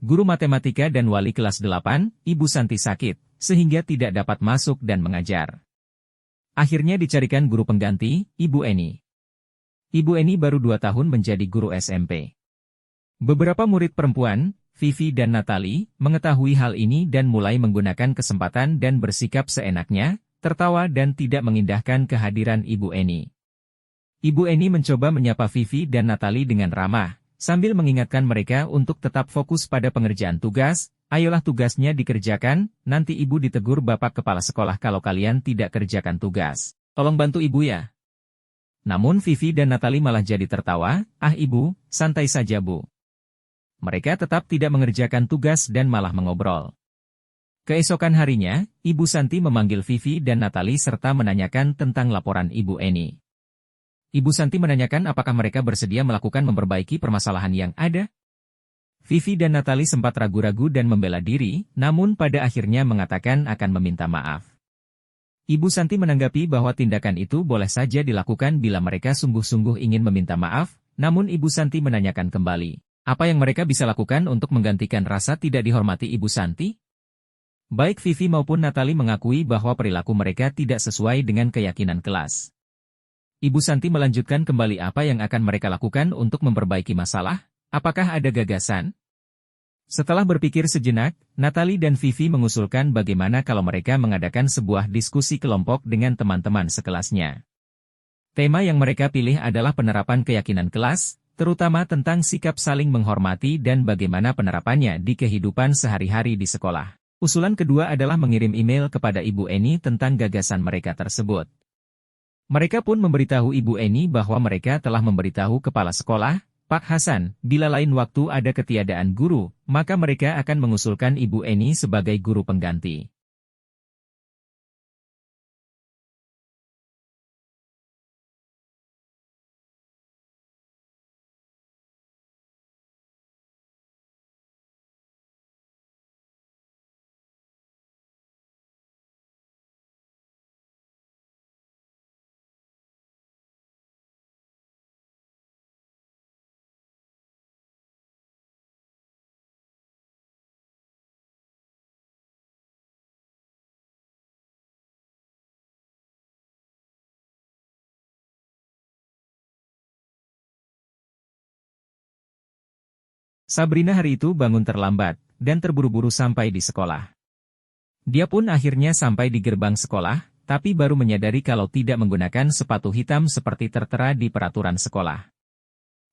guru matematika dan wali kelas 8, Ibu Santi sakit, sehingga tidak dapat masuk dan mengajar. Akhirnya dicarikan guru pengganti, Ibu Eni. Ibu Eni baru 2 tahun menjadi guru SMP. Beberapa murid perempuan, Vivi dan Natali, mengetahui hal ini dan mulai menggunakan kesempatan dan bersikap seenaknya, tertawa dan tidak mengindahkan kehadiran Ibu Eni. Ibu Eni mencoba menyapa Vivi dan Natali dengan ramah, sambil mengingatkan mereka untuk tetap fokus pada pengerjaan tugas. Ayolah tugasnya dikerjakan, nanti ibu ditegur bapak kepala sekolah kalau kalian tidak kerjakan tugas. Tolong bantu ibu ya. Namun Vivi dan Natali malah jadi tertawa, ah ibu, santai saja bu. Mereka tetap tidak mengerjakan tugas dan malah mengobrol. Keesokan harinya, Ibu Santi memanggil Vivi dan Natali serta menanyakan tentang laporan Ibu Eni. Ibu Santi menanyakan apakah mereka bersedia melakukan memperbaiki permasalahan yang ada. Vivi dan Natali sempat ragu-ragu dan membela diri, namun pada akhirnya mengatakan akan meminta maaf. Ibu Santi menanggapi bahwa tindakan itu boleh saja dilakukan bila mereka sungguh-sungguh ingin meminta maaf, namun Ibu Santi menanyakan kembali. Apa yang mereka bisa lakukan untuk menggantikan rasa tidak dihormati Ibu Santi? Baik Vivi maupun Natali mengakui bahwa perilaku mereka tidak sesuai dengan keyakinan kelas. Ibu Santi melanjutkan kembali apa yang akan mereka lakukan untuk memperbaiki masalah. Apakah ada gagasan? Setelah berpikir sejenak, Natali dan Vivi mengusulkan bagaimana kalau mereka mengadakan sebuah diskusi kelompok dengan teman-teman sekelasnya. Tema yang mereka pilih adalah penerapan keyakinan kelas, terutama tentang sikap saling menghormati dan bagaimana penerapannya di kehidupan sehari-hari di sekolah. Usulan kedua adalah mengirim email kepada Ibu Eni tentang gagasan mereka tersebut. Mereka pun memberitahu Ibu Eni bahwa mereka telah memberitahu kepala sekolah, Pak Hasan, bila lain waktu ada ketiadaan guru, maka mereka akan mengusulkan Ibu Eni sebagai guru pengganti. Sabrina hari itu bangun terlambat, dan terburu-buru sampai di sekolah. Dia pun akhirnya sampai di gerbang sekolah, tapi baru menyadari kalau tidak menggunakan sepatu hitam seperti tertera di peraturan sekolah.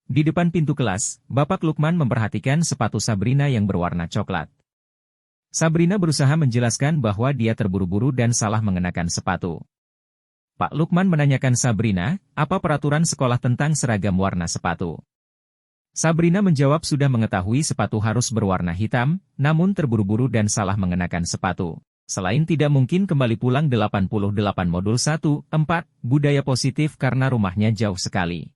Di depan pintu kelas, Bapak Lukman memperhatikan sepatu Sabrina yang berwarna coklat. Sabrina berusaha menjelaskan bahwa dia terburu-buru dan salah mengenakan sepatu. Pak Lukman menanyakan Sabrina, apa peraturan sekolah tentang seragam warna sepatu? Sabrina menjawab sudah mengetahui sepatu harus berwarna hitam, namun terburu-buru dan salah mengenakan sepatu. Selain tidak mungkin kembali pulang 88 modul 1, 4, budaya positif karena rumahnya jauh sekali.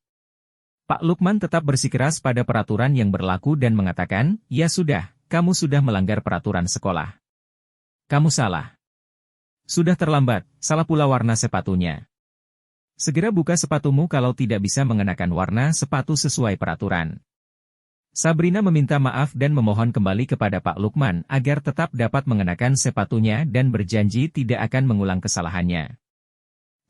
Pak Lukman tetap bersikeras pada peraturan yang berlaku dan mengatakan, ya sudah, kamu sudah melanggar peraturan sekolah. Kamu salah. Sudah terlambat, salah pula warna sepatunya. Segera buka sepatumu kalau tidak bisa mengenakan warna sepatu sesuai peraturan. Sabrina meminta maaf dan memohon kembali kepada Pak Lukman agar tetap dapat mengenakan sepatunya dan berjanji tidak akan mengulang kesalahannya.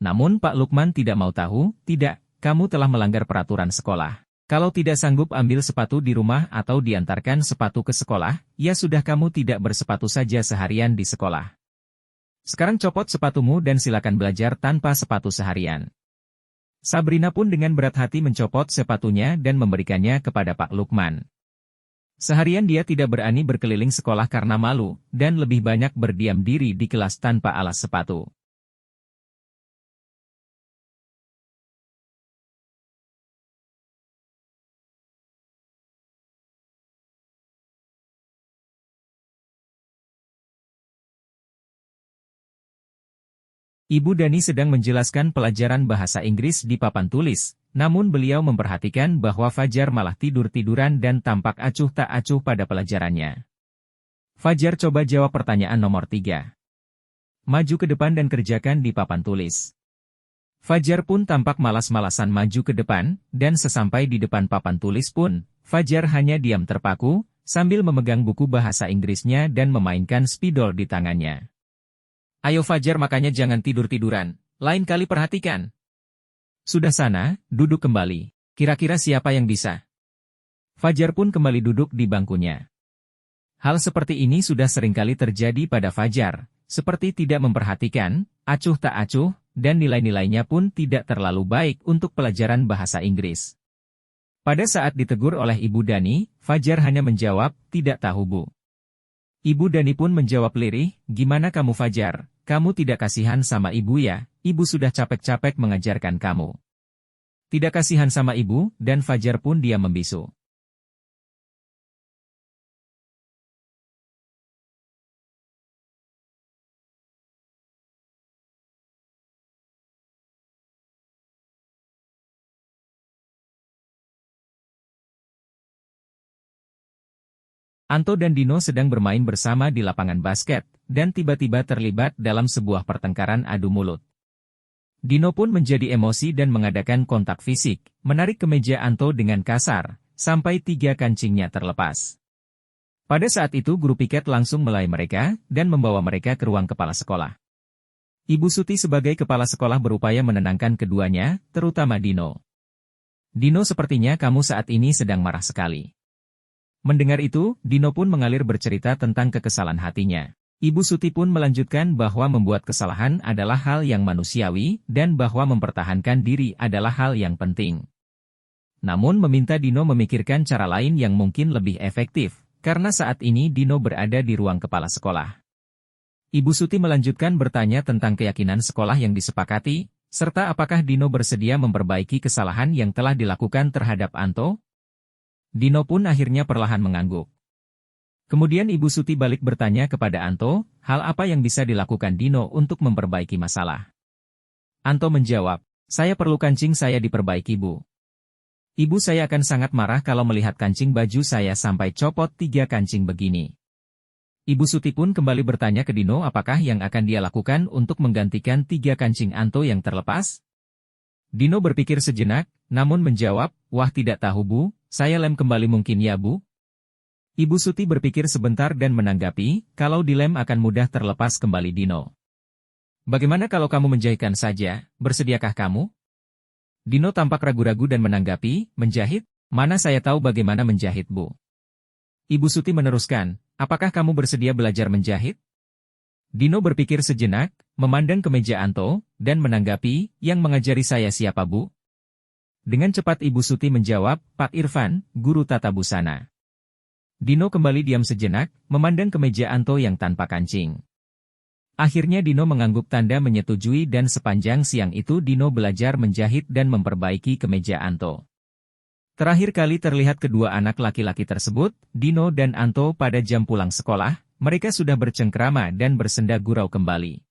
Namun Pak Lukman tidak mau tahu, tidak, kamu telah melanggar peraturan sekolah. Kalau tidak sanggup ambil sepatu di rumah atau diantarkan sepatu ke sekolah, ya sudah kamu tidak bersepatu saja seharian di sekolah. Sekarang copot sepatumu dan silakan belajar tanpa sepatu seharian. Sabrina pun dengan berat hati mencopot sepatunya dan memberikannya kepada Pak Lukman. Seharian dia tidak berani berkeliling sekolah karena malu, dan lebih banyak berdiam diri di kelas tanpa alas sepatu. Ibu Dani sedang menjelaskan pelajaran bahasa Inggris di papan tulis, namun beliau memperhatikan bahwa Fajar malah tidur-tiduran dan tampak acuh tak acuh pada pelajarannya. Fajar coba jawab pertanyaan nomor 3. Maju ke depan dan kerjakan di papan tulis. Fajar pun tampak malas-malasan maju ke depan, dan sesampai di depan papan tulis pun, Fajar hanya diam terpaku, sambil memegang buku bahasa Inggrisnya dan memainkan spidol di tangannya. Ayo Fajar, makanya jangan tidur-tiduran, lain kali perhatikan. Sudah sana, duduk kembali. Kira-kira siapa yang bisa? Fajar pun kembali duduk di bangkunya. Hal seperti ini sudah seringkali terjadi pada Fajar, seperti tidak memperhatikan, acuh tak acuh, dan nilai-nilainya pun tidak terlalu baik untuk pelajaran bahasa Inggris. Pada saat ditegur oleh Ibu Dani, Fajar hanya menjawab, tidak tahu Bu. Ibu Dani pun menjawab lirih, gimana kamu Fajar, kamu tidak kasihan sama ibu ya, ibu sudah capek-capek mengajarkan kamu. Tidak kasihan sama ibu, dan Fajar pun diam membisu. Anto dan Dino sedang bermain bersama di lapangan basket, dan tiba-tiba terlibat dalam sebuah pertengkaran adu mulut. Dino pun menjadi emosi dan mengadakan kontak fisik, menarik kemeja Anto dengan kasar, sampai 3 kancingnya terlepas. Pada saat itu guru piket langsung melai mereka, dan membawa mereka ke ruang kepala sekolah. Ibu Suti sebagai kepala sekolah berupaya menenangkan keduanya, terutama Dino. Dino, sepertinya kamu saat ini sedang marah sekali. Mendengar itu, Dino pun mengalir bercerita tentang kekesalan hatinya. Ibu Suti pun melanjutkan bahwa membuat kesalahan adalah hal yang manusiawi, dan bahwa mempertahankan diri adalah hal yang penting. Namun meminta Dino memikirkan cara lain yang mungkin lebih efektif, karena saat ini Dino berada di ruang kepala sekolah. Ibu Suti melanjutkan bertanya tentang keyakinan sekolah yang disepakati, serta apakah Dino bersedia memperbaiki kesalahan yang telah dilakukan terhadap Anto. Dino pun akhirnya perlahan mengangguk. Kemudian Ibu Suti balik bertanya kepada Anto, hal apa yang bisa dilakukan Dino untuk memperbaiki masalah. Anto menjawab, saya perlu kancing saya diperbaiki Bu. Ibu, saya akan sangat marah kalau melihat kancing baju saya sampai copot 3 kancing begini. Ibu Suti pun kembali bertanya ke Dino apakah yang akan dia lakukan untuk menggantikan 3 kancing Anto yang terlepas. Dino berpikir sejenak, namun menjawab, wah tidak tahu Bu, saya lem kembali mungkin ya Bu. Ibu Suti berpikir sebentar dan menanggapi, kalau dilem akan mudah terlepas kembali Dino. Bagaimana kalau kamu menjahitkan saja, bersediakah kamu? Dino tampak ragu-ragu dan menanggapi, menjahit? Mana saya tahu bagaimana menjahit Bu. Ibu Suti meneruskan, apakah kamu bersedia belajar menjahit? Dino berpikir sejenak, memandang ke meja Anto, dan menanggapi, yang mengajari saya siapa Bu? Dengan cepat Ibu Suti menjawab, Pak Irfan, guru tata busana. Dino kembali diam sejenak, memandang ke meja Anto yang tanpa kancing. Akhirnya Dino mengangguk tanda menyetujui dan sepanjang siang itu Dino belajar menjahit dan memperbaiki kemeja Anto. Terakhir kali terlihat kedua anak laki-laki tersebut, Dino dan Anto pada jam pulang sekolah, mereka sudah bercengkrama dan bersenda gurau kembali.